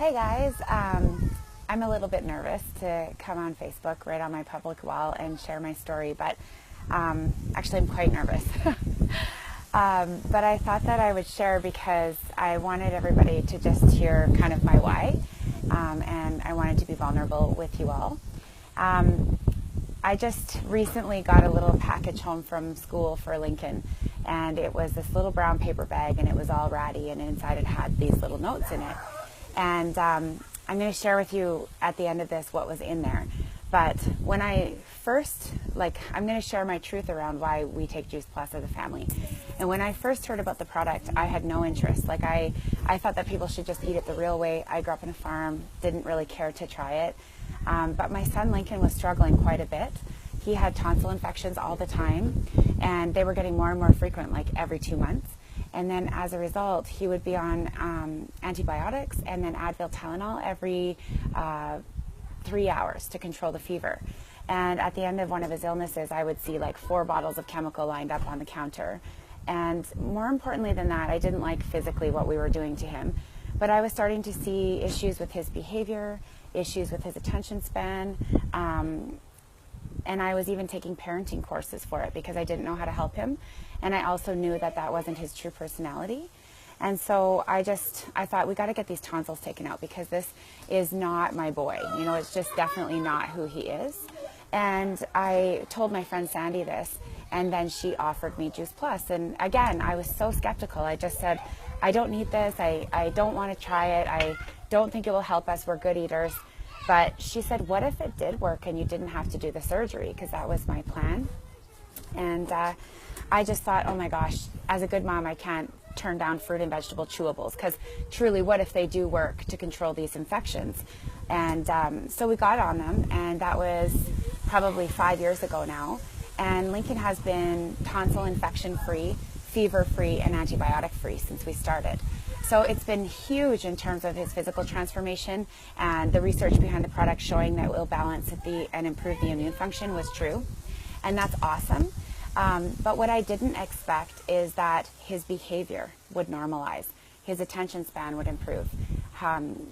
Hey guys, I'm a little bit nervous to come on Facebook right on my public wall and share my story, but actually I'm quite nervous. But I thought that I would share because I wanted everybody to just hear kind of my why, and I wanted to be vulnerable with you all. I just recently got a little package home from school for Lincoln, and it was this little brown paper bag, and it was all ratty, and inside it had these little notes in it. And I'm going to share with you at the end of this what was in there. But when I first, I'm going to share my truth around why we take Juice Plus as a family. And when I first heard about the product, I had no interest. I thought that people should just eat it the real way. I grew up on a farm, didn't really care to try it. But my son Lincoln was struggling quite a bit. He had tonsil infections all the time, and they were getting more and more frequent, like every 2 months. And then as a result, he would be on antibiotics and then Advil Tylenol every 3 hours to control the fever. And at the end of one of his illnesses, I would see 4 bottles of chemical lined up on the counter. And more importantly than that, I didn't like physically what we were doing to him, but I was starting to see issues with his behavior, issues with his attention span, and I was even taking parenting courses for it because I didn't know how to help him. And I also knew that that wasn't his true personality. And so I thought, we got to get these tonsils taken out because this is not my boy. You know, it's just definitely not who he is. And I told my friend Sandy this, and then she offered me Juice Plus. And again, I was so skeptical. I just said, I don't need this. I don't want to try it. I don't think it will help us. We're good eaters. But she said, what if it did work and you didn't have to do the surgery? Because that was my plan. And I just thought, oh my gosh, as a good mom, I can't turn down fruit and vegetable chewables, because truly, what if they do work to control these infections? And so we got on them, and that was probably 5 years ago now. And Lincoln has been tonsil infection-free, fever-free, and antibiotic-free since we started. So it's been huge in terms of his physical transformation, and the research behind the product showing that it will balance and improve the immune function was true. And that's awesome. But what I didn't expect is that his behavior would normalize. His attention span would improve.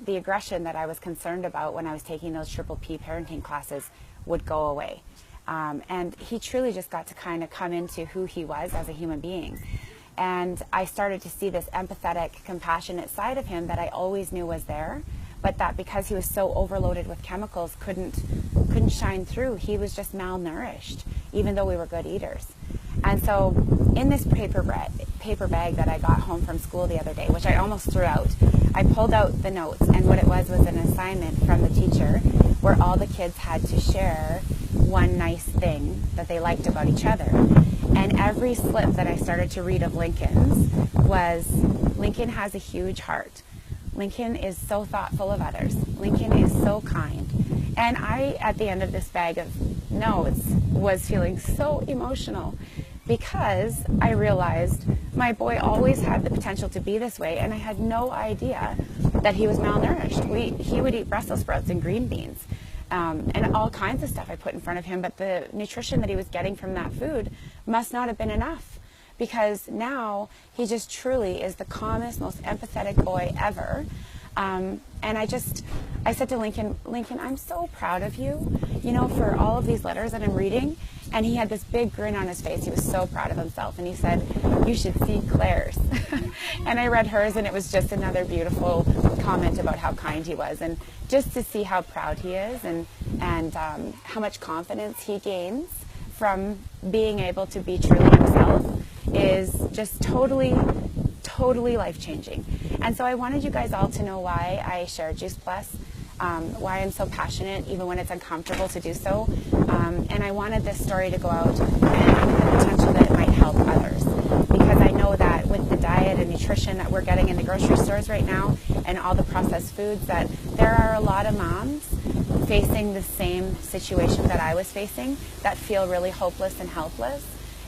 The aggression that I was concerned about when I was taking those Triple P parenting classes would go away. And he truly just got to kind of come into who he was as a human being. And I started to see this empathetic, compassionate side of him that I always knew was there, but that because he was so overloaded with chemicals, couldn't shine through. He was just malnourished, even though we were good eaters. And so in this paper bag that I got home from school the other day, which I almost threw out, I pulled out the notes, and what it was an assignment from the teacher where all the kids had to share one nice thing that they liked about each other. And every slip that I started to read of Lincoln's was, Lincoln has a huge heart. Lincoln is so thoughtful of others. Lincoln is so kind. And I, at the end of this bag of notes, was feeling so emotional because I realized my boy always had the potential to be this way, and I had no idea that he was malnourished. He would eat Brussels sprouts and green beans. And all kinds of stuff I put in front of him, but the nutrition that he was getting from that food must not have been enough, because now he just truly is the calmest, most empathetic boy ever. And I said to Lincoln, I'm so proud of you, for all of these letters that I'm reading. And he had this big grin on his face. He was so proud of himself. And he said, you should see Claire's. And I read hers, and it was just another beautiful comment about how kind he was. And just to see how proud he is and how much confidence he gains from being able to be truly himself is just totally life-changing. And so I wanted you guys all to know why I share Juice Plus, why I'm so passionate, even when it's uncomfortable to do so. And I wanted this story to go out and the potential that it might help others. Because I know that with the diet and nutrition that we're getting in the grocery stores right now and all the processed foods, that there are a lot of moms facing the same situation that I was facing that feel really hopeless and helpless.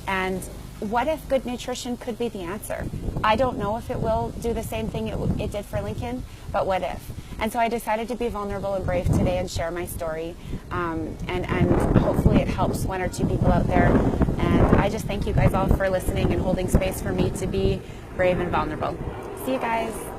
And what if good nutrition could be the answer? I don't know if it will do the same thing it did for Lincoln, but what if? And so I decided to be vulnerable and brave today and share my story, and hopefully it helps 1 or 2 people out there. And I just thank you guys all for listening and holding space for me to be brave and vulnerable. See you guys.